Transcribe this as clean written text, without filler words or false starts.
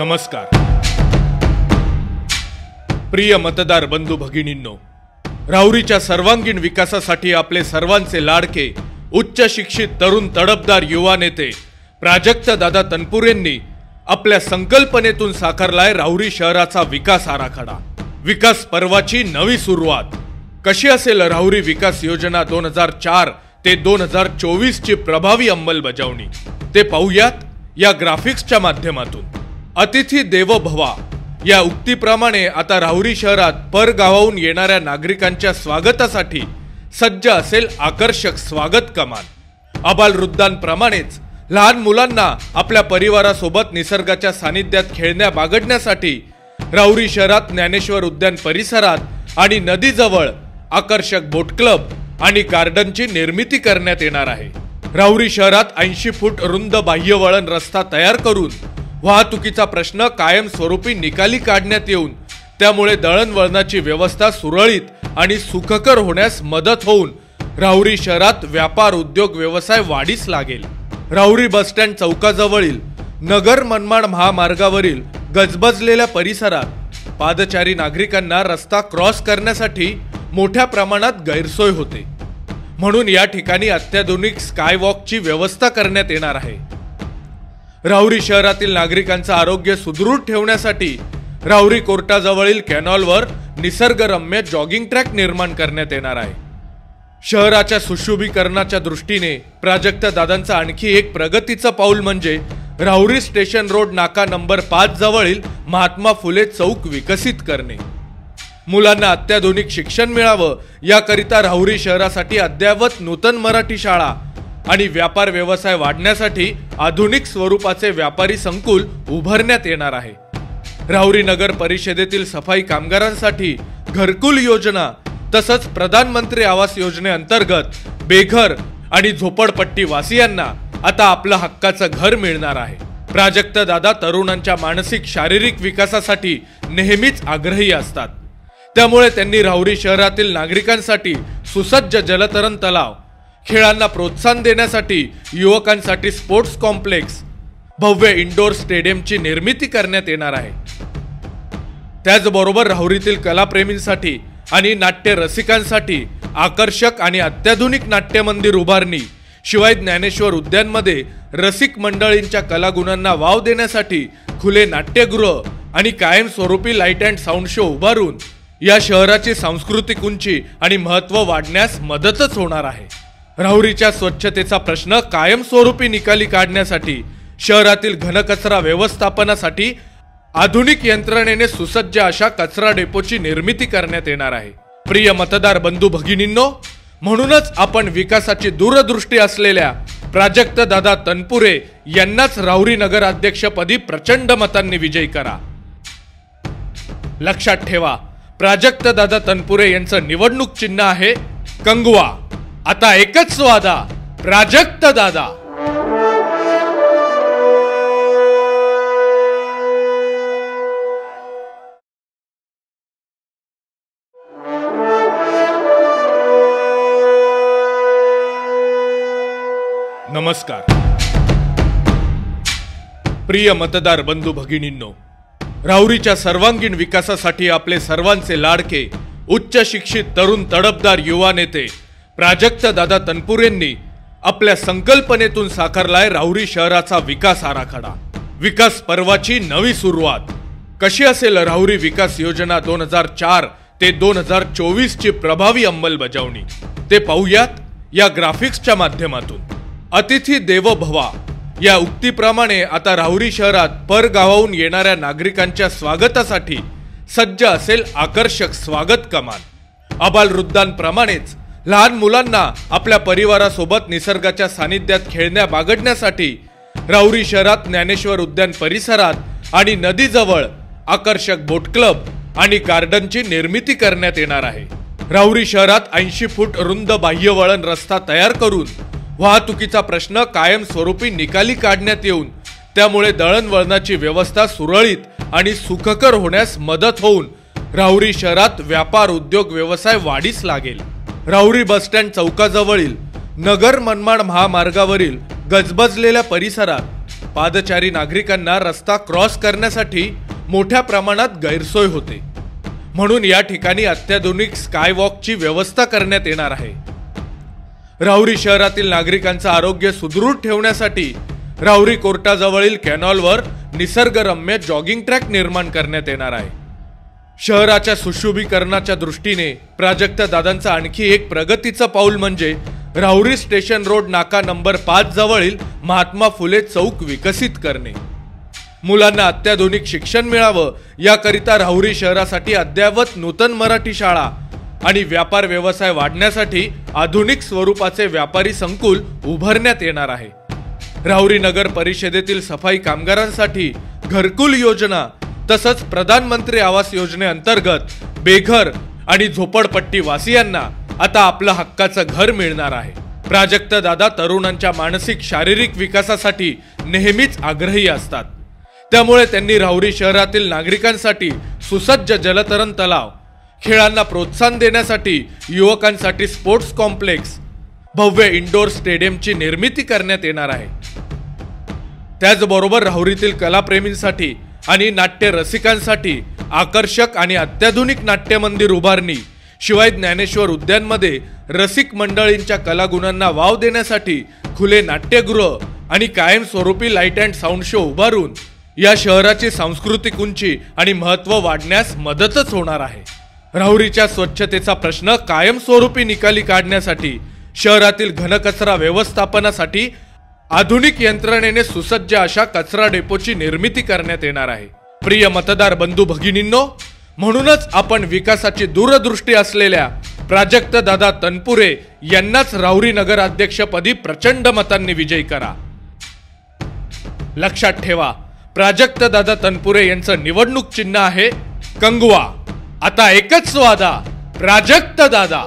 नमस्कार प्रिय मतदार बंधू भगिनींनो, राहुरीच्या सर्वांगीण विकासासाठी आपले सर्वांचे लाडके उच्च शिक्षित तरुण तडफदार युवा नेते प्राजक्त दादा तनपुरेंनी आपल्या संकल्पनेतून साकारलाय राहुरी शहराचा विकास आराखडा। विकास पर्वाची नवी सुरुवात। कशी असेल राहुरी विकास योजना 2004 ते 2024 ची प्रभावी अंमलबजावणी ते पाहूयात या ग्राफिक्सच्या माध्यमातून। अतिथी देवो भवा या उक्तीप्रमाणे आता राहुरी शहरात परगावाहून येणाऱ्या नागरिकांच्या स्वागतासाठी सज्ज असेल आकर्षक स्वागत कमान। आबालवृद्धांप्रमाणेच लहान मुलांना आपल्या परिवारासोबत निसर्गाच्या सानिध्यात खेळण्या बागडण्यासाठी राहुरी शहरात ज्ञानेश्वर उद्यान परिसरात आणि नदीजवळ आकर्षक बोट क्लब आणि गार्डनची निर्मिती करण्यात येणार आहे। राहुरी शहरात 80 फूट रुंद बाह्यवळण रस्ता तयार करून वाहतुकीचा प्रश्न कायमस्वरूपी निकाली काढण्यात येऊन त्यामुळे दळणवळणाची व्यवस्था सुरळीत आणि सुखकर होण्यास मदत होऊन राहुरी शहरात व्यापार उद्योग व्यवसाय वाढीस लागेल। राहुरी बस स्टँड चौकाजवळील नगर मनमाड महामार्गावरील गजबजलेल्या परिसरात पादचारी नागरिकांना रस्ता क्रॉस करण्यासाठी मोठ्या प्रमाणात गैरसोय होते, म्हणून या ठिकाणी अत्याधुनिक स्कायवॉकची व्यवस्था करण्यात येणार आहे। राहुरी शहरातील नागरिकांचे आरोग्य सुदृढ ठेवण्यासाठी राहुरी कोर्टाजवळील कॅनॉलवर निसर्गरम्य जॉगिंग ट्रॅक निर्माण करण्यात येणार आहे। शहराच्या सुशोभीकरणाच्या दृष्टीने प्राजक्त दादांचा आणखी एक प्रगतीचं पाऊल म्हणजे राहुरी स्टेशन रोड नाका नंबर 5 जवळील महात्मा फुले चौक विकसित करणे। मुलांना अत्याधुनिक शिक्षण मिळावं याकरिता राहुरी शहरासाठी अद्ययावत नूतन मराठी शाळा आणि व्यापार व्यवसाय वाढण्यासाठी आधुनिक स्वरूपाचे व्यापारी संकुल उभारण्यात येणार आहे। राहुरी नगर परिषदेतील सफाई कामगारांसाठी घरकुल योजना तसंच प्रधानमंत्री आवास योजनेअंतर्गत बेघर आणि झोपडपट्टी वासियांना आता आपलं हक्काचं घर मिळणार आहे। प्राजक्त दादा तरुणांच्या मानसिक शारीरिक विकासासाठी नेहमीच आग्रही असतात, त्यामुळे त्यांनी राहुरी शहरातील नागरिकांसाठी सुसज्ज जलतरण तलाव, खेळांना प्रोत्साहन देण्यासाठी युवकांसाठी स्पोर्ट्स कॉम्प्लेक्स, भव्य इंडोर स्टेडियमची निर्मिती करण्यात येणार आहे। त्याचबरोबर राहुरीतील कलाप्रेमींसाठी आणि नाट्य रसिकांसाठी आकर्षक आणि अत्याधुनिक नाट्य मंदिर उभारणी, शिवाय ज्ञानेश्वर उद्यानमध्ये रसिक मंडळींच्या कलागुणांना वाव देण्यासाठी खुले नाट्यगृह आणि कायमस्वरूपी लाईट अँड साऊंड शो उभारून या शहराची सांस्कृतिक उंची आणि महत्त्व वाढण्यास मदतच होणार आहे। राहुरीच्या स्वच्छतेचा प्रश्न कायमस्वरूपी निकाली काढण्यासाठी शहरातील घनकचरा व्यवस्थापनासाठी आधुनिक यंत्रणेने सुसज्ज अशा कचरा डेपोची निर्मिती करण्यात येणार आहे। प्रिय मतदार बंधू भगिनींनो, म्हणूनच आपण विकासाची दूरदृष्टी असलेल्या प्राजक्त दादा तनपुरे यांनाच राहुरी नगराध्यक्षपदी प्रचंड मतांनी विजयी करा। लक्षात ठेवा, प्राजक्त दादा तनपुरे यांचं निवडणूक चिन्ह आहे कंगवा। आता एकच वादा, प्राजक्त दादा। नमस्कार प्रिय मतदार बंधू भगिनींनो, राहुरीच्या सर्वांगीण विकासासाठी आपले सर्वांचे लाडके उच्च शिक्षित तरुण तडफदार युवा नेते प्राजक्त दादा तनपुरेंनी आपल्या संकल्पनेतून साकारलाय राहुरी शहराचा विकास आराखडा। विकास पर्वाची नवी सुरुवात। कशी असेल राहुरी विकास योजना 2004 ते 2024 ची प्रभावी अंमलबजावणी ते पाहूयात या ग्राफिक्सच्या माध्यमातून। अतिथी देवो भवा या उक्तीप्रमाणे आता राहुरी शहरात परगावाहून येणाऱ्या नागरिकांच्या स्वागतासाठी सज्ज असेल आकर्षक स्वागत कमान। आबालवृद्धांप्रमाणेच लहान मुलांना आपल्या परिवारासोबत निसर्गाच्या सानिध्यात खेळण्या बागडण्यासाठी राहुरी शहरात ज्ञानेश्वर उद्यान परिसरात आणि नदीजवळ आकर्षक बोट क्लब आणि गार्डनची निर्मिती करण्यात येणार आहे। राहुरी शहरात 80 फूट रुंद बाह्यवळण रस्ता तयार करून वाहतुकीचा प्रश्न कायमस्वरूपी निकाली काढण्यात येऊन त्यामुळे दळणवळणाची व्यवस्था सुरळीत आणि सुखकर होण्यास मदत होऊन राहुरी शहरात व्यापार उद्योग व्यवसाय वाढीस लागेल। राहुरी बस स्टँड चौकाजवळील नगर मनमाड महामार्गावरील गजबजलेल्या परिसरात पादचारी नागरिकांना रस्ता क्रॉस करण्यासाठी मोठ्या प्रमाणात गैरसोय होते, म्हणून या ठिकाणी अत्याधुनिक स्कायवॉकची व्यवस्था करण्यात येणार आहे। राहुरी शहरातील नागरिकांचं आरोग्य सुदृढ ठेवण्यासाठी राहुरी कोर्टाजवळील कॅनॉलवर निसर्गरम्य जॉगिंग ट्रॅक निर्माण करण्यात येणार आहे। शहराच्या सुशोभीकरणाच्या दृष्टीने प्राजक्त दादांचं आणखी एक प्रगतीचं पाऊल म्हणजे राहुरी स्टेशन रोड नाका नंबर 5 जवळील महात्मा फुले चौक विकसित करणे। मुलांना अत्याधुनिक शिक्षण मिळावं याकरिता राहुरी शहरासाठी अद्ययावत नूतन मराठी शाळा आणि व्यापार व्यवसाय वाढण्यासाठी आधुनिक स्वरूपाचे व्यापारी संकुल उभारण्यात येणार आहे। राहुरी नगर परिषदेतील सफाई कामगारांसाठी घरकुल योजना तसंच प्रधानमंत्री आवास योजनेअंतर्गत बेघर आणि झोपडपट्टी वासियांना आता आपलं हक्काचं घर मिळणार आहे। प्राजक्त दादा तरुणांच्या मानसिक शारीरिक विकासासाठी नेहमीच आग्रही असतात, त्यामुळे त्यांनी राहुरी शहरातील नागरिकांसाठी सुसज्ज जलतरण तलाव, खेळांना प्रोत्साहन देण्यासाठी युवकांसाठी स्पोर्ट्स कॉम्प्लेक्स, भव्य इंडोर स्टेडियमची निर्मिती करण्यात येणार आहे। त्याचबरोबर राहुरीतील कलाप्रेमींसाठी आणि नाट्य रसिकांसाठी आकर्षक आणि अत्याधुनिक नाट्य मंदिर उभारणी, शिवाय ज्ञानेश्वर उद्यानमध्ये रसिक मंडळींच्या कलागुणांना वाव देण्यासाठी खुले नाट्यगृह आणि कायमस्वरूपी लाईट अँड साऊंड शो उभारून या शहराची सांस्कृतिक उंची आणि महत्त्व वाढण्यास मदतच होणार आहे। राहुरीच्या स्वच्छतेचा प्रश्न कायमस्वरूपी निकाली काढण्यासाठी शहरातील घनकचरा व्यवस्थापनासाठी आधुनिक यंत्रणेने सुसज्ज अशा कचरा डेपोची निर्मिती करण्यात येणार आहे। प्रिय मतदार बंधू भगिनींनो, म्हणूनच आपण विकासाची दूरदृष्टी असलेल्या प्राजक्त दादा तनपुरे यांनाच राहुरी नगराध्यक्षपदी प्रचंड मतांनी विजयी करा। लक्षात ठेवा, प्राजक्त दादा तनपुरे यांचं निवडणूक चिन्ह आहे कंगवा। आता एकच वादा, प्राजक्त दादा।